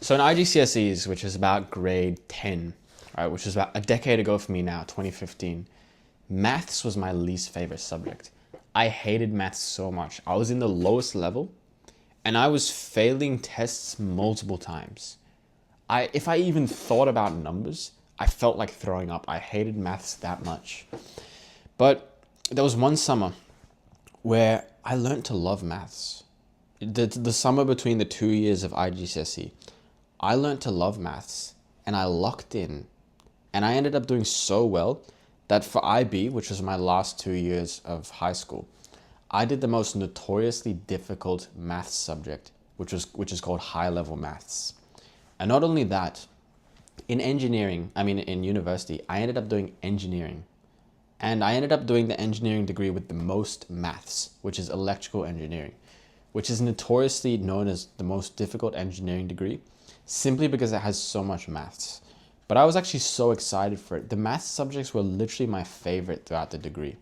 So in IGCSEs, which is about grade 10, right, which is about a decade ago for me now, 2015, maths was my least favorite subject. I hated maths so much. I was in the lowest level and I was failing tests multiple times. If I even thought about numbers, I felt like throwing up. I hated maths that much. But there was one summer where I learned to love maths. The summer between the 2 years of IGCSE, I learned to love maths and I locked in. And I ended up doing so well that for IB, which was my last 2 years of high school, I did the most notoriously difficult maths subject, which is called high level maths. And not only that, in university, I ended up doing engineering. And I ended up doing the engineering degree with the most maths, which is electrical engineering, which is notoriously known as the most difficult engineering degree, simply because it has so much maths. But I was actually so excited for it. The maths subjects were literally my favorite throughout the degree.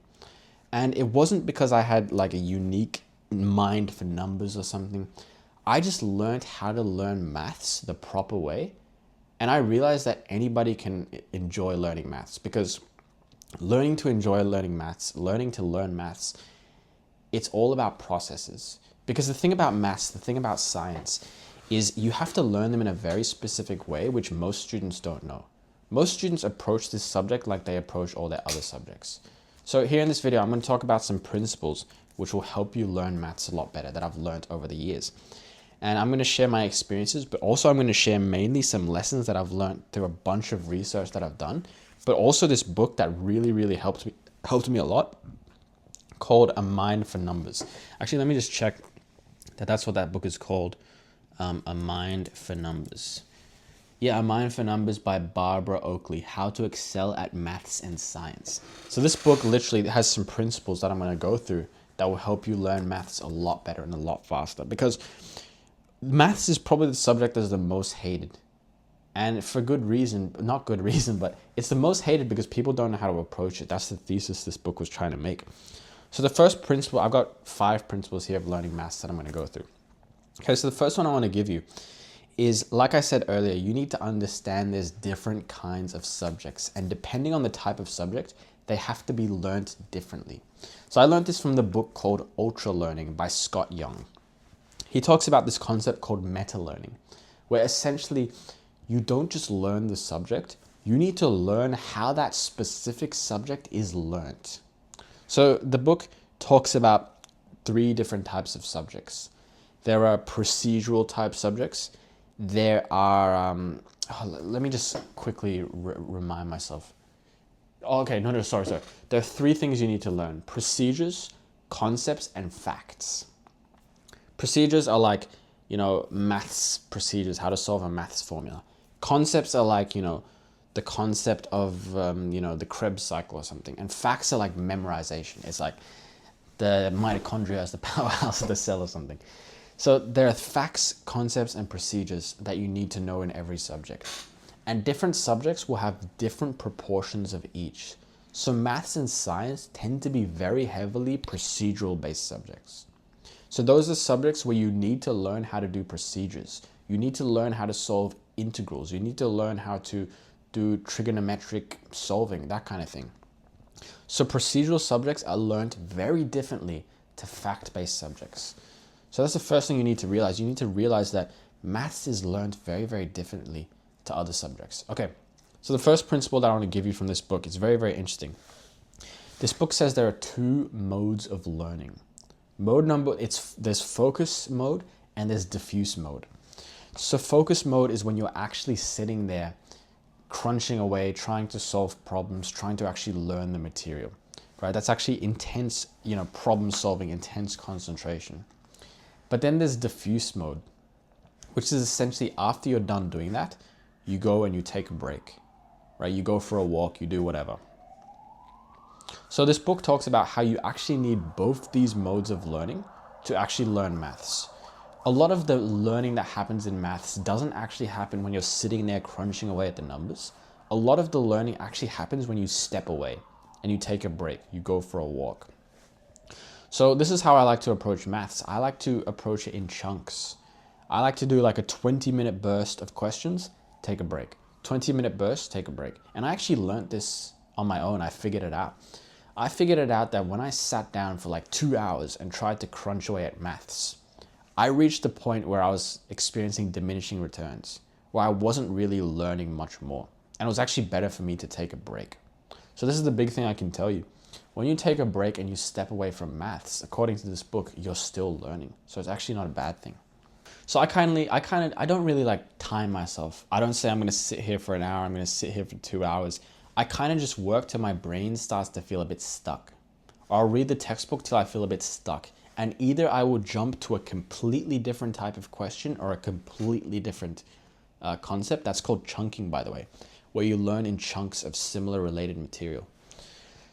And it wasn't because I had like a unique mind for numbers or something. I just learned how to learn maths the proper way. And I realized that anybody can enjoy learning maths, because learning to enjoy learning maths, learning to learn maths, it's all about processes. Because the thing about maths, the thing about science, is you have to learn them in a very specific way, which most students don't know. Most students approach this subject like they approach all their other subjects. So here in this video, I'm going to talk about some principles which will help you learn maths a lot better that I've learned over the years. And I'm going to share my experiences, but also I'm going to share mainly some lessons that I've learned through a bunch of research that I've done, but also this book that really helped me a lot, called A Mind for Numbers. Actually, let me just check that that's what that book is called. A Mind for Numbers. Yeah, A Mind for Numbers by Barbara Oakley, How to Excel at Maths and Science. So this book literally has some principles that I'm going to go through that will help you learn maths a lot better and a lot faster, because maths is probably the subject that's the most hated. And for good reason, not good reason, but it's the most hated because people don't know how to approach it. That's the thesis this book was trying to make. So the first principle, I've got 5 principles here of learning maths that I'm going to go through. Okay, so the first one I want to give you is, like I said earlier, you need to understand there's different kinds of subjects, and depending on the type of subject, they have to be learnt differently. So I learned this from the book called Ultra Learning by Scott Young. He talks about this concept called meta learning, where essentially you don't just learn the subject, you need to learn how that specific subject is learnt. So the book talks about 3 different types of subjects. There are procedural type subjects. There are, let me just quickly remind myself. Okay, no, sorry. There are 3 things you need to learn: procedures, concepts, and facts. Procedures are like, maths procedures, how to solve a maths formula. Concepts are like, the concept of, the Krebs cycle or something. And facts are like memorization. It's like the mitochondria is the powerhouse of the cell or something. So there are facts, concepts, and procedures that you need to know in every subject. And different subjects will have different proportions of each. So maths and science tend to be very heavily procedural-based subjects. So those are subjects where you need to learn how to do procedures. You need to learn how to solve integrals. You need to learn how to do trigonometric solving, that kind of thing. So procedural subjects are learned very differently to fact-based subjects. So that's the first thing you need to realize. You need to realize that maths is learned very, very differently to other subjects. Okay, so the first principle that I want to give you from this book is very, very interesting. This book says there are 2 modes of learning. There's focus mode and there's diffuse mode. So focus mode is when you're actually sitting there crunching away, trying to solve problems, trying to actually learn the material, right? That's actually intense, problem solving, intense concentration. But then there's diffuse mode, which is essentially after you're done doing that, you go and you take a break, right? You go for a walk, you do whatever. So this book talks about how you actually need both these modes of learning to actually learn maths. A lot of the learning that happens in maths doesn't actually happen when you're sitting there crunching away at the numbers. A lot of the learning actually happens when you step away and you take a break, you go for a walk. So this is how I like to approach maths. I like to approach it in chunks. I like to do like a 20-minute burst of questions, take a break. 20-minute burst, take a break. And I actually learned this on my own. I figured it out. I figured it out that when I sat down for like 2 hours and tried to crunch away at maths, I reached the point where I was experiencing diminishing returns, where I wasn't really learning much more. And it was actually better for me to take a break. So this is the big thing I can tell you. When you take a break and you step away from maths, according to this book, you're still learning. So it's actually not a bad thing. So I don't really like time myself. I don't say I'm going to sit here for an hour. I'm going to sit here for 2 hours. I kind of just work till my brain starts to feel a bit stuck. Or I'll read the textbook till I feel a bit stuck. And either I will jump to a completely different type of question or a completely different concept. That's called chunking, by the way, where you learn in chunks of similar related material.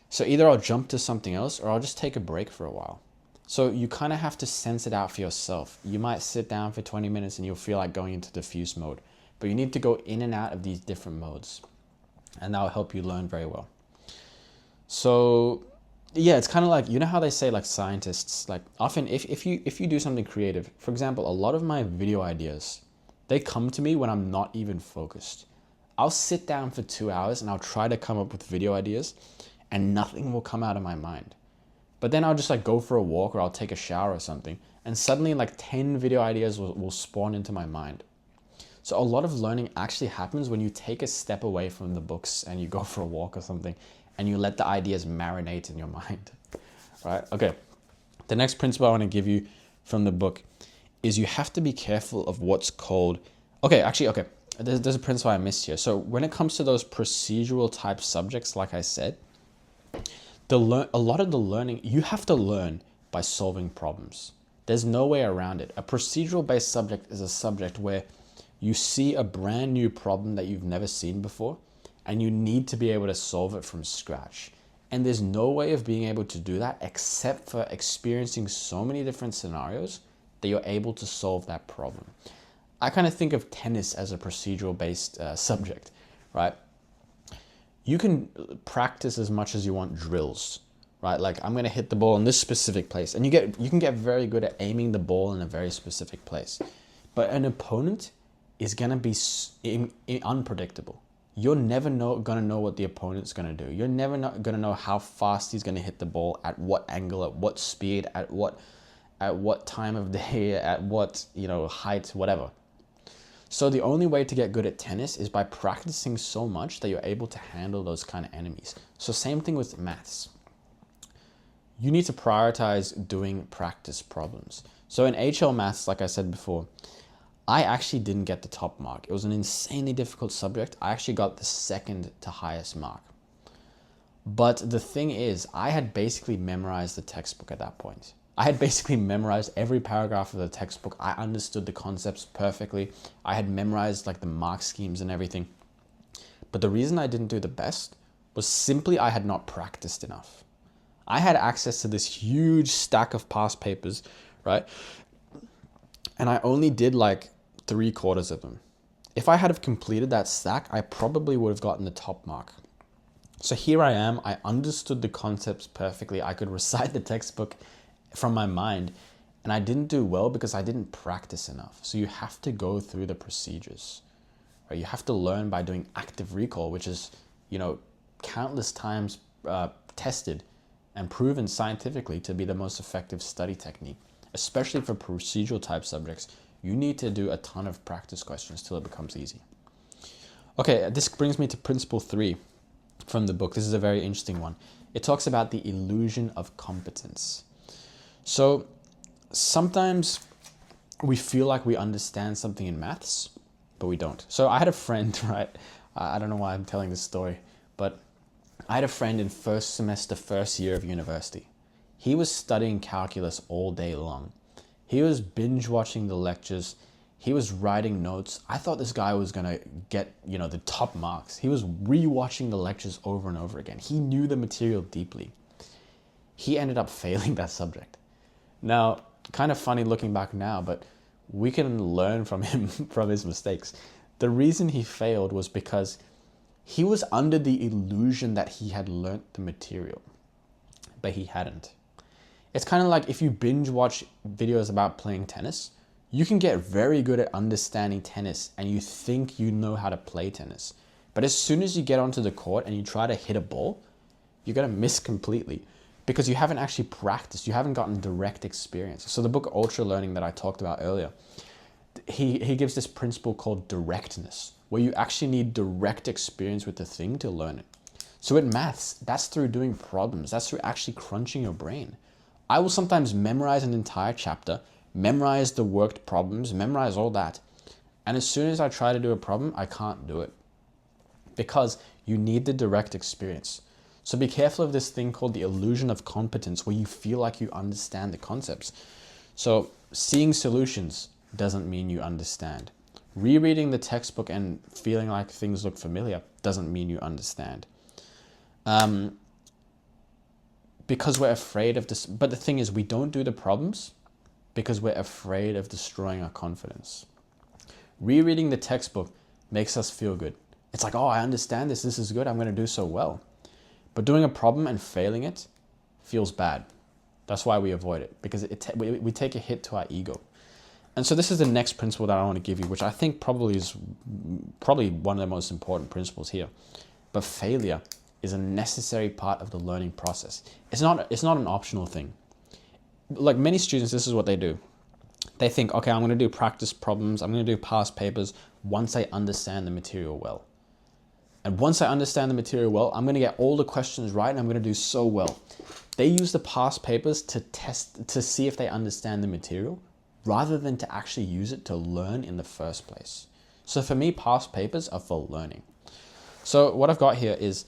So either I'll jump to something else or I'll just take a break for a while. So you kind of have to sense it out for yourself. You might sit down for 20 minutes and you'll feel like going into diffuse mode, but you need to go in and out of these different modes, and that'll help you learn very well. So yeah, it's kind of like, you know how they say like scientists, like often if you do something creative, for example, a lot of my video ideas, they come to me when I'm not even focused. I'll sit down for 2 hours and I'll try to come up with video ideas and nothing will come out of my mind. But then I'll just like go for a walk or I'll take a shower or something, and suddenly like 10 video ideas will spawn into my mind. So a lot of learning actually happens when you take a step away from the books and you go for a walk or something and you let the ideas marinate in your mind, right? Okay, the next principle I want to give you from the book is you have to be careful of what's called, there's a principle I missed here. So when it comes to those procedural type subjects, like I said, a lot of the learning, you have to learn by solving problems. There's no way around it. A procedural based subject is a subject where you see a brand new problem that you've never seen before and you need to be able to solve it from scratch. And there's no way of being able to do that except for experiencing so many different scenarios that you're able to solve that problem. I kind of think of tennis as a procedural based subject, right? You can practice as much as you want drills, right? Like I'm going to hit the ball in this specific place, and you can get very good at aiming the ball in a very specific place. But an opponent is going to be unpredictable. You're never going to know what the opponent's going to do. You're never going to know how fast he's going to hit the ball, at what angle, at what speed, at what time of day, at what, height, whatever. So the only way to get good at tennis is by practicing so much that you're able to handle those kind of enemies. So same thing with maths. You need to prioritize doing practice problems. So in HL maths, like I said before, I actually didn't get the top mark. It was an insanely difficult subject. I actually got the second to highest mark. But the thing is, I had basically memorized the textbook at that point. I had basically memorized every paragraph of the textbook. I understood the concepts perfectly. I had memorized like the mark schemes and everything. But the reason I didn't do the best was simply I had not practiced enough. I had access to this huge stack of past papers, right? And I only did like 3/4 of them. If I had have completed that stack, I probably would have gotten the top mark. So here I am. I understood the concepts perfectly. I could recite the textbook from my mind, and I didn't do well because I didn't practice enough. So you have to go through the procedures, right? You have to learn by doing active recall, which is, countless times tested and proven scientifically to be the most effective study technique, especially for procedural type subjects. You need to do a ton of practice questions till it becomes easy. Okay, this brings me to principle 3 from the book. This is a very interesting one. It talks about the illusion of competence. So sometimes we feel like we understand something in maths, but we don't. So I had a friend, right? I don't know why I'm telling this story, but I had a friend in first semester, first year of university. He was studying calculus all day long. He was binge watching the lectures. He was writing notes. I thought this guy was going to get, the top marks. He was rewatching the lectures over and over again. He knew the material deeply. He ended up failing that subject. Now, kind of funny looking back now, but we can learn from him, from his mistakes. The reason he failed was because he was under the illusion that he had learnt the material, but he hadn't. It's kind of like if you binge watch videos about playing tennis, You can get very good at understanding tennis and you think you know how to play tennis. But as soon as you get onto the court and you try to hit a ball, you're going to miss completely because you haven't actually practiced. You haven't gotten direct experience. So the book Ultra Learning that I talked about earlier, he gives this principle called directness, where you actually need direct experience with the thing to learn it. So in maths, that's through doing problems. That's through actually crunching your brain. I will sometimes memorize an entire chapter, memorize the worked problems, memorize all that. And as soon as I try to do a problem, I can't do it because you need the direct experience. So be careful of this thing called the illusion of competence, where you feel like you understand the concepts. So seeing solutions doesn't mean you understand. Rereading the textbook and feeling like things look familiar doesn't mean you understand. Because we're afraid of this. But the thing is, we don't do the problems because we're afraid of destroying our confidence. Rereading the textbook makes us feel good. It's like, oh, I understand this. This is good. I'm going to do so well. But doing a problem and failing it feels bad. That's why we avoid it, because we take a hit to our ego. And so this is the next principle that I want to give you, which I think probably is one of the most important principles here. But failure is a necessary part of the learning process. It's not an optional thing. Like many students, this is what they do. They think, okay, I'm going to do practice problems. I'm going to do past papers once I understand the material well. And once I understand the material well, I'm going to get all the questions right and I'm going to do so well. They use the past papers to see if they understand the material rather than to actually use it to learn in the first place. So for me, past papers are for learning. So what I've got here is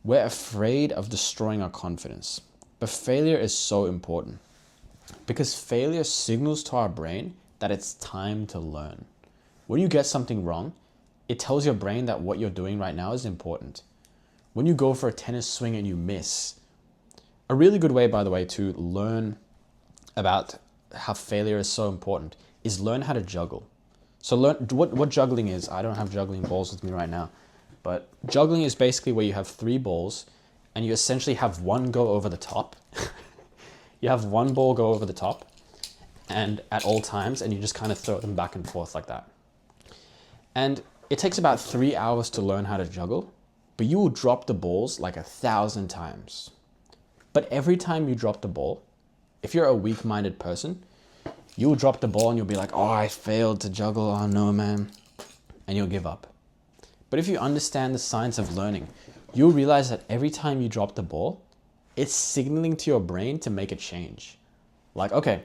we're afraid of destroying our confidence. But failure is so important because failure signals to our brain that it's time to learn. When you get something wrong, it tells your brain that what you're doing right now is important. When you go for a tennis swing and you miss, a really good way, by the way, to learn about how failure is so important is learn how to juggle. So learn what juggling is. I don't have juggling balls with me right now, but juggling is basically where you have 3 balls and you essentially have one go over the top. You have one ball go over the top and at all times, and you just kind of throw them back and forth like that. And it takes about 3 hours to learn how to juggle, but you will drop the balls like 1,000 times. But every time you drop the ball, if you're a weak-minded person, you'll drop the ball and you'll be like, oh, I failed to juggle. Oh no, man. And you'll give up. But if you understand the science of learning, you'll realize that every time you drop the ball, it's signaling to your brain to make a change. Like, okay,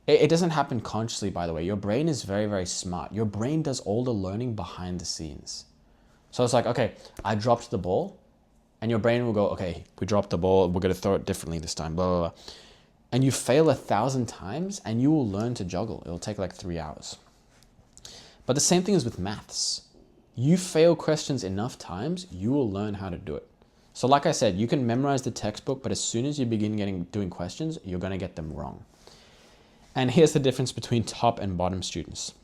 it doesn't happen consciously, by the way. Your brain is very, very smart. Your brain does all the learning behind the scenes. So it's like, okay, I dropped the ball, and your brain will go, okay, we dropped the ball. We're going to throw it differently this time, blah, blah, blah. And you fail 1,000 times, and you will learn to juggle. It'll take like 3 hours. But the same thing is with maths. You fail questions enough times, you will learn how to do it. So like I said, you can memorize the textbook, but as soon as you begin doing questions, you're going to get them wrong. And here's the difference between top and bottom students.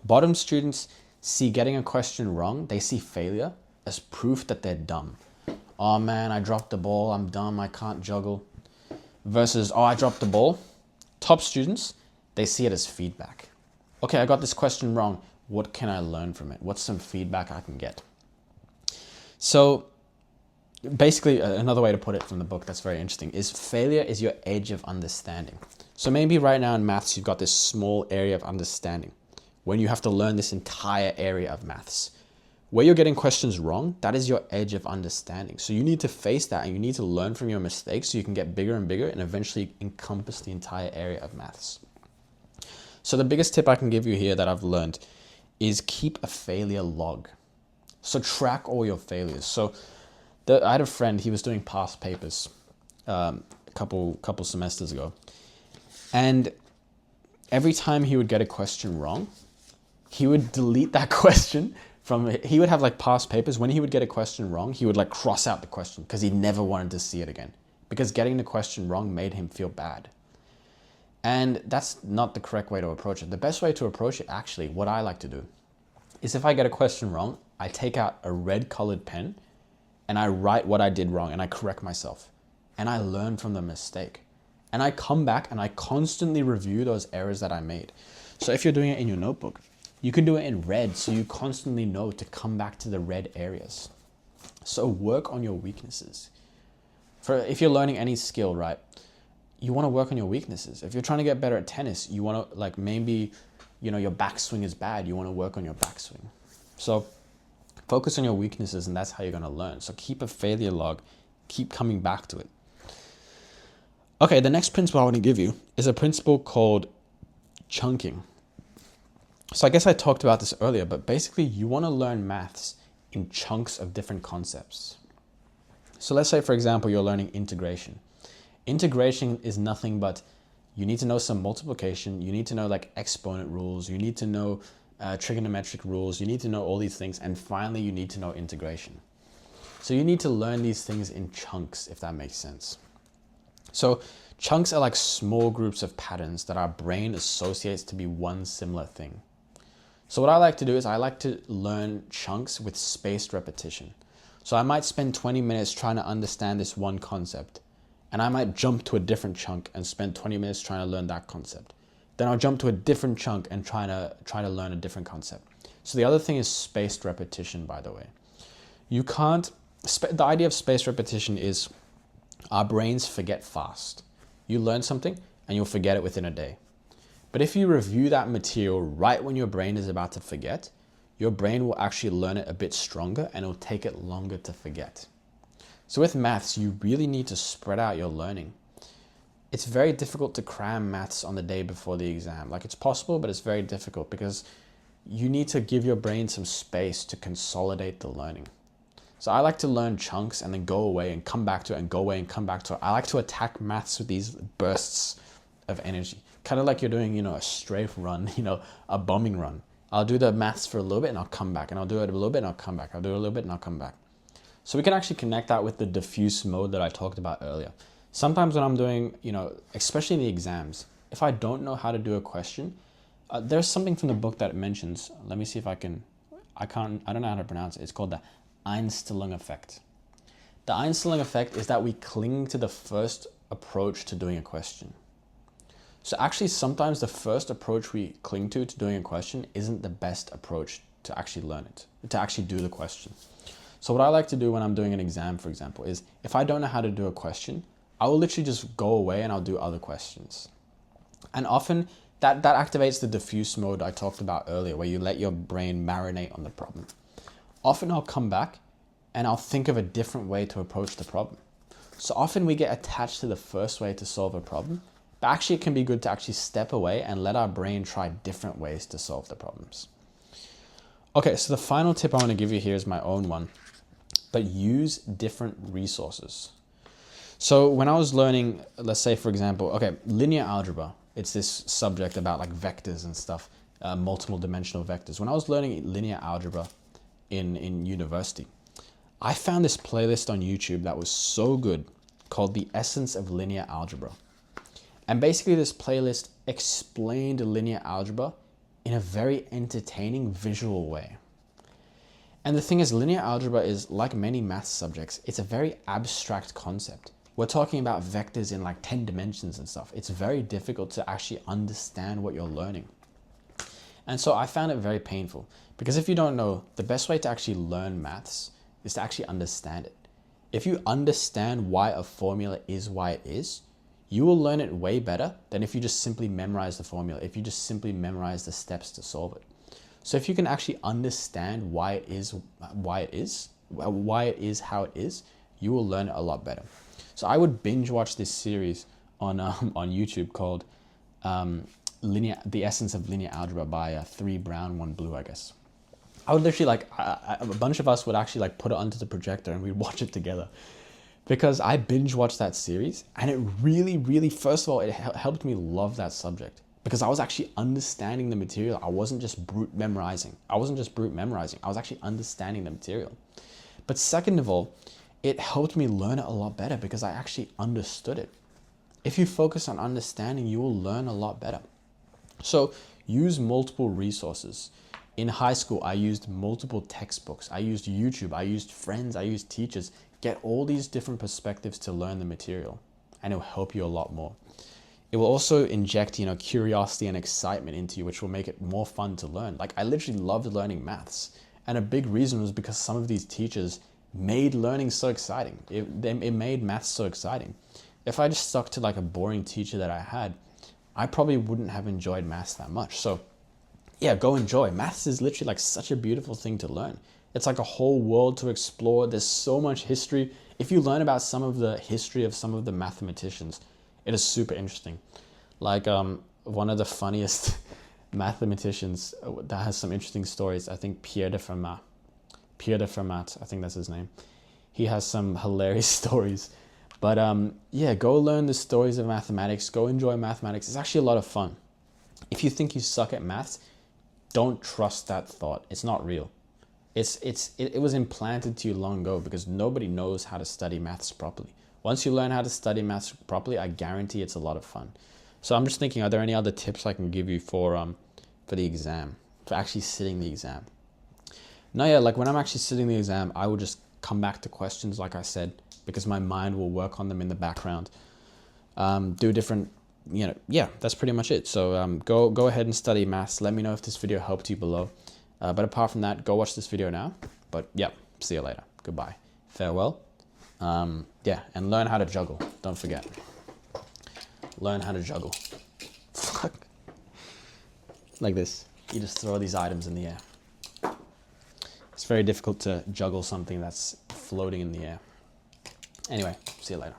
Bottom students see getting a question wrong, they see failure as proof that they're dumb. Oh man, I dropped the ball, I'm dumb, I can't juggle. Versus, oh, I dropped the ball. Top students, they see it as feedback. Okay, I got this question wrong. What can I learn from it? What's some feedback I can get? So basically, another way to put it from the book that's very interesting is failure is your edge of understanding. So maybe right now in maths, you've got this small area of understanding when you have to learn this entire area of maths. Where you're getting questions wrong, that is your edge of understanding. So you need to face that and you need to learn from your mistakes so you can get bigger and bigger and eventually encompass the entire area of maths. So the biggest tip I can give you here that I've learned is keep a failure log. So track all your failures. So I had a friend, he was doing past papers a couple semesters ago. And every time he would get a question wrong, he would delete that question he would have like past papers. When he would get a question wrong, he would like cross out the question because he never wanted to see it again. Because getting the question wrong made him feel bad. And that's not the correct way to approach it. The best way to approach it, actually, what I like to do, is if I get a question wrong, I take out a red colored pen and I write what I did wrong and I correct myself. And I learn from the mistake. And I come back and I constantly review those errors that I made. So if you're doing it in your notebook, you can do it in red so you constantly know to come back to the red areas. So work on your weaknesses. If you're learning any skill, right, you want to work on your weaknesses. If you're trying to get better at tennis, you want to, like, maybe, your backswing is bad. You want to work on your backswing. So focus on your weaknesses, and that's how you're going to learn. So keep a failure log, keep coming back to it. Okay, the next principle I want to give you is a principle called chunking. So I guess I talked about this earlier, but basically you want to learn maths in chunks of different concepts. So let's say, for example, you're learning integration. Integration is nothing but you need to know some multiplication, you need to know like exponent rules, you need to know trigonometric rules, you need to know all these things, and finally you need to know integration. So you need to learn these things in chunks, if that makes sense. So chunks are like small groups of patterns that our brain associates to be one similar thing. So what I like to do is I like to learn chunks with spaced repetition. So I might spend 20 minutes trying to understand this one concept, and I might jump to a different chunk and spend 20 minutes trying to learn that concept. Then I'll jump to a different chunk and try to learn a different concept. So the other thing is spaced repetition, by the way. The idea of spaced repetition is our brains forget fast. You learn something and you'll forget it within a day. But if you review that material right when your brain is about to forget, your brain will actually learn it a bit stronger and it'll take it longer to forget. So with maths, you really need to spread out your learning. It's very difficult to cram maths on the day before the exam. Like, it's possible, but it's very difficult because you need to give your brain some space to consolidate the learning. So I like to learn chunks and then go away and come back to it and go away and come back to it. I like to attack maths with these bursts of energy. Kind of like you're doing, a strafe run, a bombing run. I'll do the maths for a little bit and I'll come back, and I'll do it a little bit and I'll come back. I'll do it a little bit and I'll come back. So we can actually connect that with the diffuse mode that I talked about earlier. Sometimes when I'm doing, especially in the exams, if I don't know how to do a question, there's something from the book that it mentions. Let me see if I don't know how to pronounce it. It's called the Einstellung effect. The Einstellung effect is that we cling to the first approach to doing a question. So actually, sometimes the first approach we cling to doing a question isn't the best approach to actually learn it, to actually do the question. So what I like to do when I'm doing an exam, for example, is if I don't know how to do a question, I will literally just go away and I'll do other questions. And often that activates the diffuse mode I talked about earlier, where you let your brain marinate on the problem. Often I'll come back and I'll think of a different way to approach the problem. So often we get attached to the first way to solve a problem, but actually it can be good to actually step away and let our brain try different ways to solve the problems. Okay, so the final tip I want to give you here is my own one, but use different resources. So when I was learning, let's say, for example, linear algebra, it's this subject about like vectors and stuff, multiple dimensional vectors. When I was learning linear algebra in university, I found this playlist on YouTube that was so good called The Essence of Linear Algebra. And basically this playlist explained linear algebra in a very entertaining visual way. And the thing is, linear algebra is, like many math subjects, it's a very abstract concept. We're talking about vectors in like 10 dimensions and stuff. It's very difficult to actually understand what you're learning. And so I found it very painful, because if you don't know, the best way to actually learn maths is to actually understand it. If you understand why a formula is why it is, you will learn it way better than if you just simply memorize the formula, if you just simply memorize the steps to solve it. So if you can actually understand why it is how it is, you will learn it a lot better. So I would binge watch this series on YouTube called The Essence of Linear Algebra by 3 Brown, 1 Blue, I guess. I would literally a bunch of us would actually put it onto the projector and we'd watch it together, because I binge watched that series and it really, really, first of all, it helped me love that subject, because I was actually understanding the material. I wasn't just brute memorizing. I was actually understanding the material. But second of all, it helped me learn it a lot better because I actually understood it. If you focus on understanding, you will learn a lot better. So use multiple resources. In high school, I used multiple textbooks. I used YouTube. I used friends. I used teachers. Get all these different perspectives to learn the material, and it'll help you a lot more. It will also inject, you know, curiosity and excitement into you, which will make it more fun to learn. Like, I literally loved learning maths. And a big reason was because some of these teachers made learning so exciting. It made maths so exciting. If I just stuck to like a boring teacher that I had, I probably wouldn't have enjoyed maths that much. So yeah, go enjoy. Maths is literally like such a beautiful thing to learn. It's like a whole world to explore. There's so much history. If you learn about some of the history of some of the mathematicians, it is super interesting. Like one of the funniest mathematicians that has some interesting stories, I think Pierre de Fermat, I think that's his name. He has some hilarious stories. But yeah, go learn the stories of mathematics. Go enjoy mathematics. It's actually a lot of fun. If you think you suck at maths, don't trust that thought. It's not real. It was implanted to you long ago because nobody knows how to study maths properly. Once you learn how to study maths properly, I guarantee it's a lot of fun. So I'm just thinking, are there any other tips I can give you for the exam, for actually sitting the exam? No, yeah, like when I'm actually sitting the exam, I will just come back to questions, like I said, because my mind will work on them in the background. Do different, you know, yeah, that's pretty much it. So go ahead and study maths. Let me know if this video helped you below. But apart from that, go watch this video now. But yeah, see you later. Goodbye. Farewell. Yeah, and learn how to juggle. Don't forget. Learn how to juggle. Fuck. Like this. You just throw these items in the air. It's very difficult to juggle something that's floating in the air. Anyway, see you later.